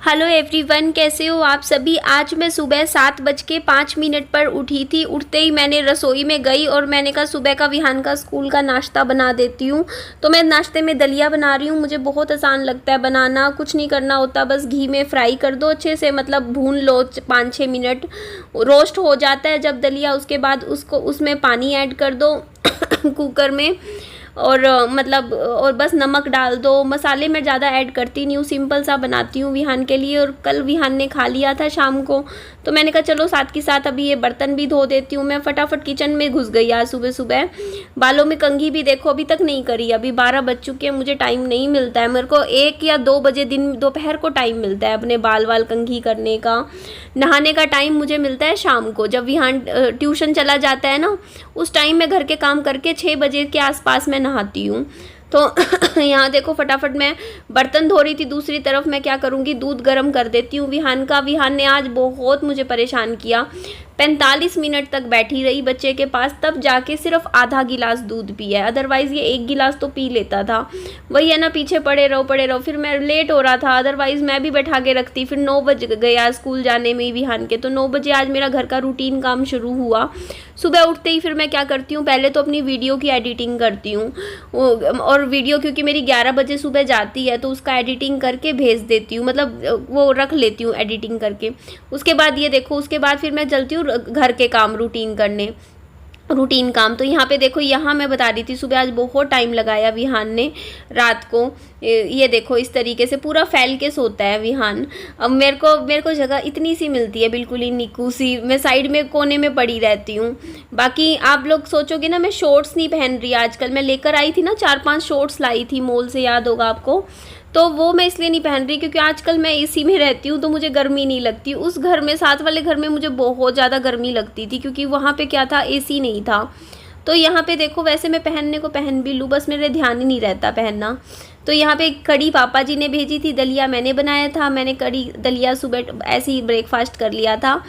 Hello everyone, कैसे हो आप सभी। आज मैं सुबह 7:05 पर उठी थी। उठते ही मैंने रसोई में गई और मैंने कहा सुबह का विहान का स्कूल का नाश्ता बना देती हूँ। तो मैं नाश्ते में दलिया बना रही हूँ। मुझे बहुत आसान लगता है बनाना, कुछ नहीं करना होता, बस घी में फ्राई कर दो अच्छे से, मतलब भून लो 5-6 मिनट, रोस्ट हो जाता है जब दलिया। उसके बाद उसको उसमें पानी ऐड कर दो कुकर में, और मतलब और बस नमक डाल दो। मसाले मैं ज़्यादा ऐड करती नहीं हूँ, सिंपल सा बनाती हूँ विहान के लिए। और कल विहान ने खा लिया था शाम को, तो मैंने कहा चलो साथ के साथ अभी ये बर्तन भी धो देती हूँ। मैं फटाफट किचन में घुस गई आज सुबह सुबह। बालों में कंघी भी देखो अभी तक नहीं करी, अभी 12 बज चुके हैं। मुझे टाइम नहीं मिलता है, मेरे को 1 या 2 बजे दोपहर को टाइम मिलता है अपने बाल कंघी करने का। नहाने का टाइम मुझे मिलता है शाम को, जब विहान ट्यूशन चला जाता है ना, उस टाइम मैं घर के काम करके 6 बजे के आसपास मैं नहाती हूँ। तो यहाँ देखो फटाफट मैं बर्तन धो रही थी, दूसरी तरफ मैं क्या करूँगी, दूध गर्म कर देती हूँ विहान का। विहान ने आज बहुत मुझे परेशान किया, 45 मिनट तक बैठी रही बच्चे के पास, तब जाके सिर्फ आधा गिलास दूध पिया है, अदरवाइज़ ये 1 गिलास तो पी लेता था। वही है ना, पीछे पड़े रहो। फिर मैं लेट हो रहा था, अदरवाइज़ मैं भी बैठा के रखती। फिर 9 बज गया स्कूल जाने में विहान के, तो 9 बजे आज मेरा घर का रूटीन काम शुरू हुआ। सुबह उठते ही फिर मैं क्या करती हूँ, पहले तो अपनी वीडियो की एडिटिंग करती हूँ, और वीडियो क्योंकि मेरी 11 बजे सुबह जाती है, तो उसका एडिटिंग करके भेज देती हूँ, मतलब वो रख लेती हूँ एडिटिंग करके। उसके बाद ये देखो, उसके बाद फिर मैं चलती हूँ घर के काम रूटीन काम। तो यहाँ पे देखो, यहाँ मैं बता रही थी सुबह आज बहुत टाइम लगाया विहान ने रात को। ये देखो इस तरीके से पूरा फैल के सोता है विहान। अब मेरे को जगह इतनी सी मिलती है, बिल्कुल ही निकू सी, मैं साइड में कोने में पड़ी रहती हूँ। बाकी आप लोग सोचोगे ना मैं शॉर्ट्स नहीं पहन रही आजकल, मैं लेकर आई थी ना 4-5 शॉर्ट्स लाई थी मॉल से, याद होगा आपको। तो वो मैं इसलिए नहीं पहन रही क्योंकि आजकल मैं एसी में रहती हूँ, तो मुझे गर्मी नहीं लगती। उस घर में, साथ वाले घर में मुझे बहुत ज़्यादा गर्मी लगती थी, क्योंकि वहाँ पे क्या था, एसी नहीं था। तो यहाँ पे देखो, वैसे मैं पहनने को पहन भी लूँ, बस मेरे ध्यान ही नहीं रहता पहनना। तो यहाँ पे कड़ी पापा जी ने भेजी थी, दलिया मैंने बनाया था। मैंने कड़ी दलिया सुबह ऐसे ही ब्रेकफास्ट कर लिया था।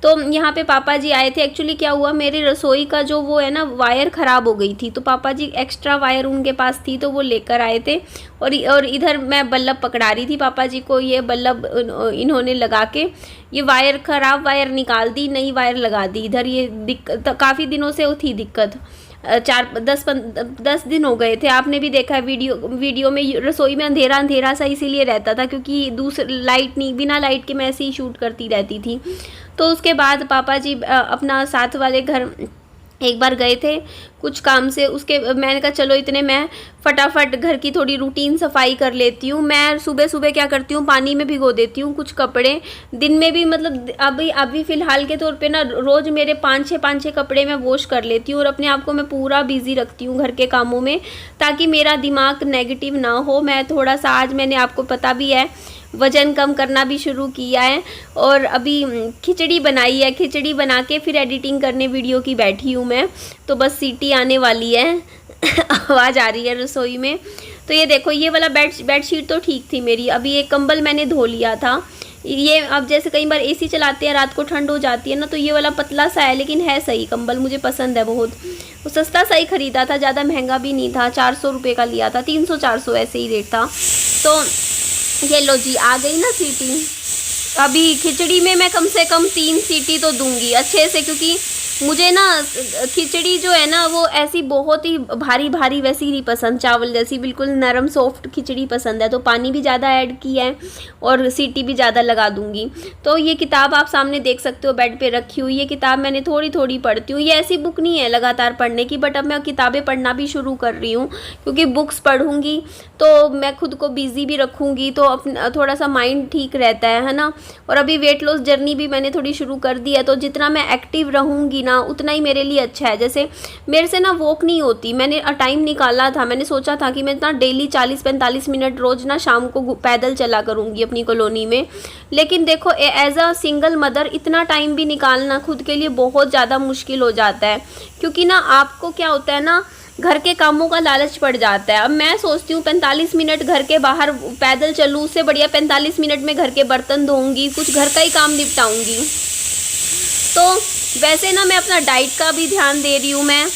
तो यहाँ पे पापा जी आए थे। एक्चुअली क्या हुआ, मेरे रसोई का जो वो है ना, वायर ख़राब हो गई थी, तो पापा जी एक्स्ट्रा वायर उनके पास थी, तो वो लेकर आए थे। और इधर मैं बल्लभ पकड़ा रही थी पापा जी को। ये बल्लभ इन्होंने लगा के ये वायर, ख़राब वायर निकाल दी, नई वायर लगा दी इधर। ये दिक्कत काफ़ी दिनों से थी दिक्कत, 10 दिन हो गए थे। आपने भी देखा है वीडियो में, रसोई में अंधेरा सा इसीलिए रहता था क्योंकि दूसरी लाइट नहीं, बिना लाइट के मैं ऐसे ही शूट करती रहती थी। तो उसके बाद पापा जी अपना साथ वाले घर एक बार गए थे कुछ काम से। उसके मैंने कहा चलो इतने मैं फटाफट घर की थोड़ी रूटीन सफाई कर लेती हूँ। मैं सुबह सुबह क्या करती हूँ, पानी में भिगो देती हूँ कुछ कपड़े। दिन में भी, मतलब अभी फ़िलहाल के तौर पे ना, रोज़ मेरे 5-6 कपड़े मैं वॉश कर लेती हूँ, और अपने आप को मैं पूरा बिज़ी रखती हूँ घर के कामों में, ताकि मेरा दिमाग नेगेटिव ना हो। मैं थोड़ा सा, आज मैंने, आपको पता भी है, वज़न कम करना भी शुरू किया है, और अभी खिचड़ी बनाई है। खिचड़ी बना के फिर एडिटिंग करने वीडियो की बैठी हूँ मैं। तो बस सीटी आने वाली है आवाज़ आ रही है रसोई में। तो ये देखो, ये वाला बेडशीट तो ठीक थी मेरी। अभी एक कंबल मैंने धो लिया था। ये अब जैसे कई बार एसी चलाते हैं, रात को ठंड हो जाती है ना, तो ये वाला पतला सा है, लेकिन है सही कंबल, मुझे पसंद है बहुत। वो सस्ता सा ही ख़रीदा था, ज़्यादा महंगा भी नहीं था, 400 रुपये का लिया था, 300-400 ऐसे ही रेट था। तो ये लो जी, आ गई ना सीटी। अभी खिचड़ी में मैं कम से कम 3 सीटी तो दूंगी अच्छे से, क्योंकि मुझे ना खिचड़ी जो है ना, वो ऐसी बहुत ही भारी भारी वैसी नहीं पसंद, चावल जैसी बिल्कुल नरम सॉफ्ट खिचड़ी पसंद है। तो पानी भी ज़्यादा ऐड किया है और सीटी भी ज़्यादा लगा दूंगी। तो ये किताब आप सामने देख सकते हो बेड पे रखी हुई। ये किताब मैंने थोड़ी थोड़ी पढ़ती हूँ, ये ऐसी बुक नहीं है लगातार पढ़ने की, बट अब मैं किताबें पढ़ना भी शुरू कर रही हूँ, क्योंकि बुक्स पढ़ूँगी तो मैं खुद को बिज़ी भी रखूँगी, तो अपना थोड़ा सा माइंड ठीक रहता है ना। और अभी वेट लॉस जर्नी भी मैंने थोड़ी शुरू कर दी है, तो जितना मैं एक्टिव रहूँगी ना, उतना ही मेरे लिए अच्छा है। जैसे मेरे से ना वॉक नहीं होती, मैंने टाइम निकाला था, मैंने सोचा था कि मैं ना डेली 40-45 मिनट रोज़ ना शाम को पैदल चला करूँगी अपनी कॉलोनी में। लेकिन देखो, एज अ सिंगल मदर इतना टाइम भी निकालना खुद के लिए बहुत ज़्यादा मुश्किल हो जाता है, क्योंकि ना आपको क्या होता है ना, घर के कामों का लालच पड़ जाता है। अब मैं सोचती हूँ 45 मिनट घर के बाहर पैदल चलूँ, उससे बढ़िया 45 मिनट में घर के बर्तन धोऊंगी, कुछ घर का ही काम निपटाऊंगी। तो वैसे ना मैं अपना डाइट का भी ध्यान दे रही हूँ, मैं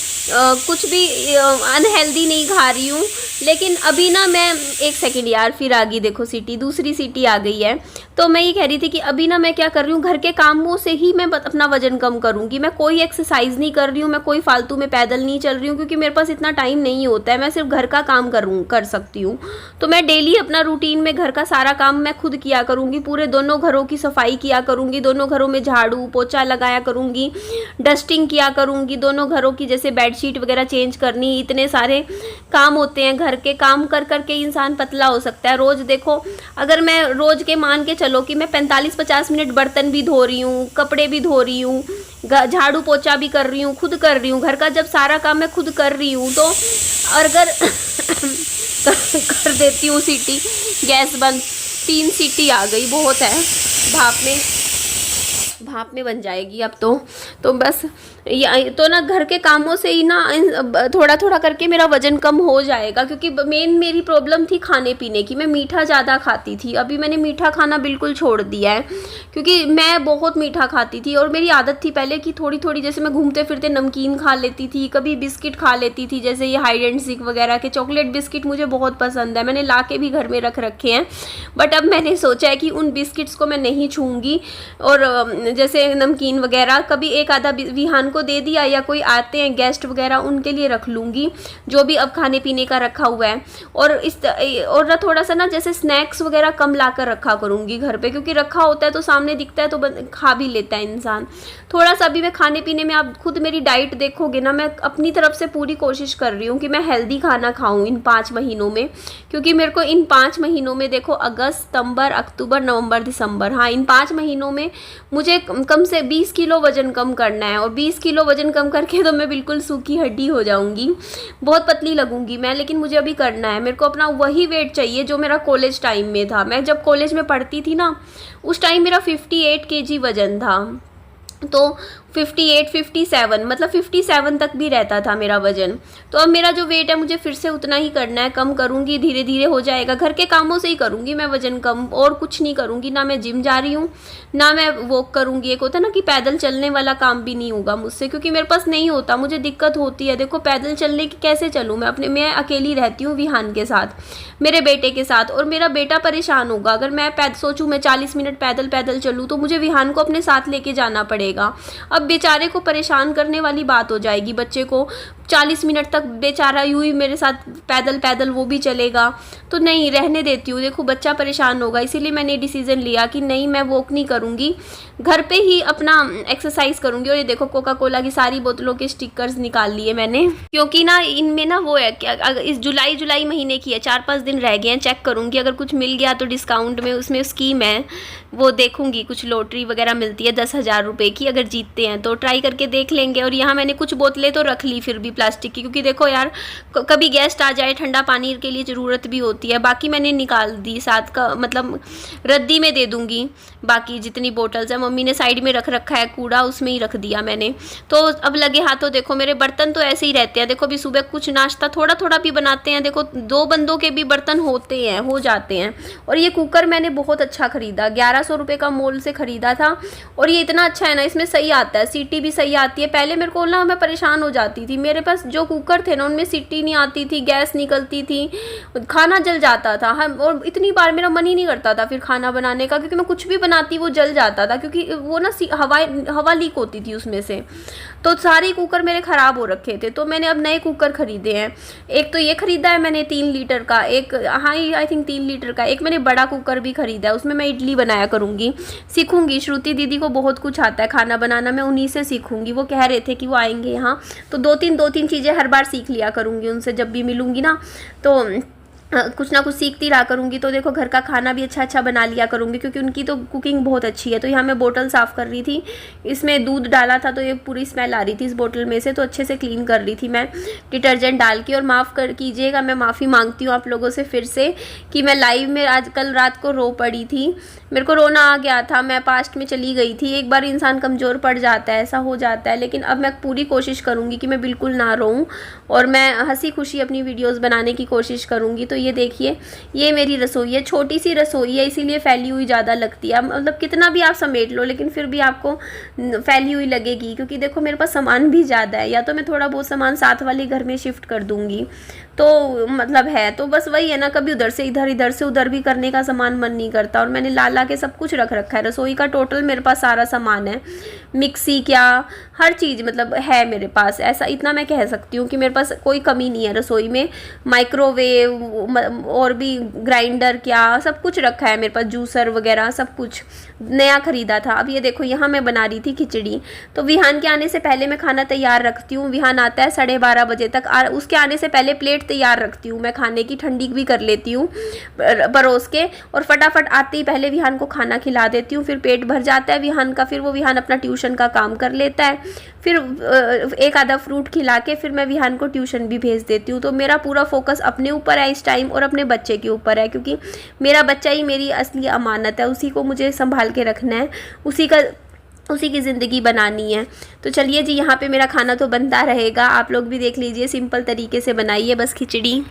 कुछ भी अनहेल्दी नहीं खा रही हूँ। लेकिन अभी ना मैं, एक सेकंड यार, फिर आ गई देखो सीटी, दूसरी सीटी आ गई है। तो मैं ये कह रही थी कि अभी ना मैं क्या कर रही हूँ, घर के कामों से ही मैं अपना वजन कम करूँगी। मैं कोई एक्सरसाइज नहीं कर रही हूँ, मैं कोई फालतू में पैदल नहीं चल रही हूँ, क्योंकि मेरे पास इतना टाइम नहीं होता है। मैं सिर्फ घर का काम कर सकती हूँ। तो मैं डेली अपना रूटीन में घर का सारा काम मैं खुद किया करूँगी, पूरे दोनों घरों की सफाई किया करूँगी, दोनों घरों में झाड़ू पोछा लगाया करूँगी, डस्टिंग किया करूँगी, दोनों घरों की जैसे बेडशीट वगैरह चेंज करनी। इतने सारे काम होते हैं घर के, काम कर करके इंसान पतला हो सकता है। रोज़ देखो, अगर मैं रोज़ के मान के चलो कि मैं 45-50 मिनट बर्तन भी धो रही हूँ, कपड़े भी धो रही हूँ, झाड़ू पोछा भी कर रही हूँ, खुद कर रही हूँ घर का, जब सारा काम मैं खुद कर रही हूँ तो अगर कर देती हूँ सीटी, गैस बंद, 3 सीटी आ गई, बहुत है। भाप में बन जाएगी अब तो बस तो ना घर के कामों से ही ना थोड़ा थोड़ा करके मेरा वज़न कम हो जाएगा। क्योंकि मेन मेरी प्रॉब्लम थी खाने पीने की, मैं मीठा ज़्यादा खाती थी। अभी मैंने मीठा खाना बिल्कुल छोड़ दिया है, क्योंकि मैं बहुत मीठा खाती थी और मेरी आदत थी पहले कि थोड़ी थोड़ी, जैसे मैं घूमते फिरते नमकीन खा लेती थी, कभी बिस्किट खा लेती थी, जैसे ये हाइड एंड सीक वगैरह के चॉकलेट बिस्किट मुझे बहुत पसंद है, मैंने ला के भी घर में रख रखे हैं। बट अब मैंने सोचा है कि उन बिस्किट्स को मैं नहीं छूँगी, और जैसे नमकीन वगैरह कभी एक आधा विहान को दे दिया, या कोई आते हैं गेस्ट वगैरह उनके लिए रख लूँगी, जो भी अब खाने पीने का रखा हुआ है। और ना थोड़ा सा ना जैसे स्नैक्स वगैरह कम ला कर रखा करूँगी घर पे, क्योंकि रखा होता है तो सामने दिखता है तो खा भी लेता है इंसान। थोड़ा सा अभी मैं खाने पीने में, आप खुद मेरी डाइट देखोगे ना, मैं अपनी तरफ से पूरी कोशिश कर रही हूँ कि मैं हेल्दी खाना खाऊँ इन 5 महीनों में। क्योंकि मेरे को इन 5 महीनों में देखो, अगस्त, सितंबर, अक्टूबर, नवंबर, दिसंबर, हाँ, इन 5 महीनों में मुझे कम से 20 किलो वजन कम करना है। और 20 किलो वजन कम करके तो मैं बिल्कुल सूखी हड्डी हो जाऊंगी, बहुत पतली लगूंगी मैं। लेकिन मुझे अभी करना है, मेरे को अपना वही वेट चाहिए जो मेरा कॉलेज टाइम में था। मैं जब कॉलेज में पढ़ती थी ना, उस टाइम मेरा 58 kg वजन था। तो 58, 57, मतलब 57 तक भी रहता था मेरा वजन। तो अब मेरा जो वेट है मुझे फिर से उतना ही करना है, कम करूँगी, धीरे धीरे हो जाएगा। घर के कामों से ही करूँगी मैं वजन कम, और कुछ नहीं करूँगी। ना मैं जिम जा रही हूँ, ना मैं वॉक करूँगी। एक होता है ना कि पैदल चलने वाला काम भी नहीं होगा मुझसे, क्योंकि मेरे पास नहीं होता, मुझे दिक्कत होती है। देखो पैदल चलने की कैसे चलूँ मैं अकेली रहती हूँ विहान के साथ, मेरे बेटे के साथ, और मेरा बेटा परेशान होगा अगर मैं सोचूँ मैं 40 मिनट पैदल चलूँ, तो मुझे विहान को अपने साथ लेके जाना पड़ेगा। अब बेचारे को परेशान करने वाली बात हो जाएगी, बच्चे को 40 मिनट तक बेचारा यूं ही मेरे साथ पैदल वो भी चलेगा, तो नहीं, रहने देती हूँ। देखो बच्चा परेशान होगा, इसीलिए मैंने डिसीजन लिया कि नहीं, मैं वॉक नहीं करूँगी, घर पे ही अपना एक्सरसाइज करूँगी। और ये देखो कोका कोला की सारी बोतलों के स्टिकर्स निकाल लिए मैंने, क्योंकि ना इनमें ना वो है कि अगर इस जुलाई महीने की है, 4-5 दिन रह गए हैं, चेक करूँगी अगर कुछ मिल गया तो डिस्काउंट में, उसमें स्कीम है वो देखूँगी। कुछ लॉटरी वगैरह मिलती है 10,000 रुपये की, अगर जीतते हैं तो ट्राई करके देख लेंगे। और यहाँ मैंने कुछ बोतलें तो रख ली फिर भी प्लास्टिक की, क्योंकि देखो यार कभी गेस्ट आ जाए, ठंडा पानी के लिए ज़रूरत भी होती है। बाकी मैंने निकाल दी, साथ का मतलब रद्दी में दे दूँगी बाकी जितनी बोटल्स है। मम्मी ने साइड में रख रखा है कूड़ा, उसमें ही रख दिया मैंने। तो अब लगे हाथों देखो मेरे बर्तन तो ऐसे ही रहते हैं। देखो अभी सुबह कुछ नाश्ता थोड़ा थोड़ा भी बनाते हैं, देखो 2 बंदों के भी बर्तन हो जाते हैं। और ये कुकर मैंने बहुत अच्छा ख़रीदा, 1100 रुपये का मोल से ख़रीदा था। और ये इतना अच्छा है ना, इसमें सही आता है, सीटी भी सही आती है। पहले मेरे को ना, मैं परेशान हो जाती थी, मेरे पास जो कुकर थे ना उनमें सीटी नहीं आती थी, गैस निकलती थी, खाना जल जाता था। और इतनी बार मेरा मन ही नहीं करता था फिर खाना बनाने का, क्योंकि मैं कुछ भी बनाती वो जल जाता था, क्योंकि वो ना हवा लीक होती थी उसमें से। तो सारे कुकर मेरे ख़राब हो रखे थे, तो मैंने अब नए कुकर ख़रीदे हैं। एक तो ये ख़रीदा है मैंने 3 लीटर का, एक आई थिंक 3 लीटर का, एक मैंने बड़ा कुकर भी ख़रीदा है, उसमें मैं इडली बनाया करूँगी। सीखूंगी, श्रुति दीदी को बहुत कुछ आता है खाना बनाना, मैं उन्हीं से सीखूंगी। वो कह रहे थे कि वो आएंगे यहाँ, तो 2-3 चीज़ें हर बार सीख लिया करूँगी उनसे, जब भी मिलूँगी ना तो कुछ ना कुछ सीखती रहा करूँगी। तो देखो घर का खाना भी अच्छा बना लिया करूँगी, क्योंकि उनकी तो कुकिंग बहुत अच्छी है। तो यहाँ मैं बोतल साफ़ कर रही थी, इसमें दूध डाला था तो ये पूरी स्मेल आ रही थी इस बोतल में से, तो अच्छे से क्लीन कर रही थी मैं डिटर्जेंट डाल के। और माफ़ कीजिएगा, मैं माफ़ी मांगती हूँ आप लोगों से फिर से कि मैं लाइव में आज कल रात को रो पड़ी थी, मेरे को रोना आ गया था, मैं पास्ट में चली गई थी। एक बार इंसान कमज़ोर पड़ जाता है, ऐसा हो जाता है, लेकिन अब मैं पूरी कोशिश करूँगी कि मैं बिल्कुल ना रोऊँ, और मैं हंसी खुशी अपनी वीडियोज़ बनाने की कोशिश करूँगी। तो ये देखिए, ये मेरी रसोई है, छोटी सी रसोई है इसीलिए फैली हुई ज़्यादा लगती है। मतलब कितना भी आप समेट लो लेकिन फिर भी आपको फैली हुई लगेगी, क्योंकि देखो मेरे पास सामान भी ज़्यादा है। या तो मैं थोड़ा बहुत सामान साथ वाले घर में शिफ्ट कर दूँगी, तो मतलब है तो बस वही है ना, कभी उधर से इधर, इधर से उधर भी करने का सामान मन नहीं करता। और मैंने ला ला के सब कुछ रख रखा है, रसोई का टोटल मेरे पास सारा सामान है, मिक्सी क्या हर चीज़ मतलब है मेरे पास। ऐसा इतना मैं कह सकती हूँ कि मेरे पास कोई कमी नहीं है रसोई में। माइक्रोवेव और भी ग्राइंडर क्या सब कुछ रखा है मेरे पास, जूसर वगैरह सब कुछ नया ख़रीदा था। अब ये देखो यहाँ मैं बना रही थी खिचड़ी। तो विहान के आने से पहले मैं खाना तैयार रखती हूँ। विहान आता है 12:30 बजे तक, उसके आने से पहले प्लेट तैयार रखती हूँ मैं खाने की, ठंडी भी कर लेती हूँ परोस के, और फटाफट आते ही पहले विहान को खाना खिला देती हूँ। फिर पेट भर जाता है विहान का, फिर वो विहान अपना ट्यूशन का काम कर लेता है। फिर एक आधा फ्रूट खिला के फिर मैं विहान को ट्यूशन भी भेज देती हूँ। तो मेरा पूरा फोकस अपने ऊपर है इस टाइम और अपने बच्चे के ऊपर है, क्योंकि मेरा बच्चा ही मेरी असली अमानत है, उसी को मुझे संभाल के रखना है, उसी की ज़िंदगी बनानी है। तो चलिए जी, यहाँ पे मेरा खाना तो बनता रहेगा, आप लोग भी देख लीजिए, सिंपल तरीके से बनाई है बस खिचड़ी।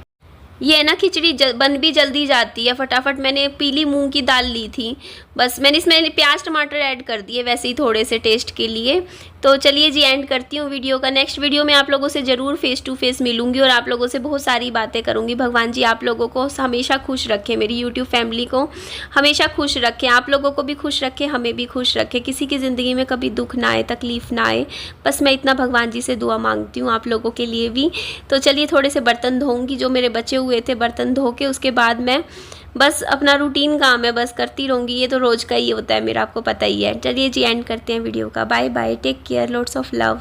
ये ना खिचड़ी बन भी जल्दी जाती है फटाफट। मैंने पीली मूंग की दाल ली थी, बस मैंने इसमें प्याज टमाटर ऐड कर दिए वैसे ही थोड़े से टेस्ट के लिए। तो चलिए जी, एंड करती हूँ वीडियो का। नेक्स्ट वीडियो में आप लोगों से ज़रूर फेस टू फेस मिलूंगी और आप लोगों से बहुत सारी बातें करूँगी। भगवान जी आप लोगों को हमेशा खुश रखें, मेरी यूट्यूब फैमिली को हमेशा खुश रखें, आप लोगों को भी खुश रखें, हमें भी खुश रखें, किसी की ज़िंदगी में कभी दुख ना आए, तकलीफ़ ना आए। बस मैं इतना भगवान जी से दुआ मांगती हूँ आप लोगों के लिए भी। तो चलिए, थोड़े से बर्तन धोऊंगी जो मेरे बचे हुए थे, बर्तन धो के उसके बाद मैं बस अपना रूटीन काम है बस करती रहूँगी। ये तो रोज़ का ही होता है मेरा, आपको पता ही है। चलिए जी, एंड करते हैं वीडियो का। Bye bye, take care, lots of love.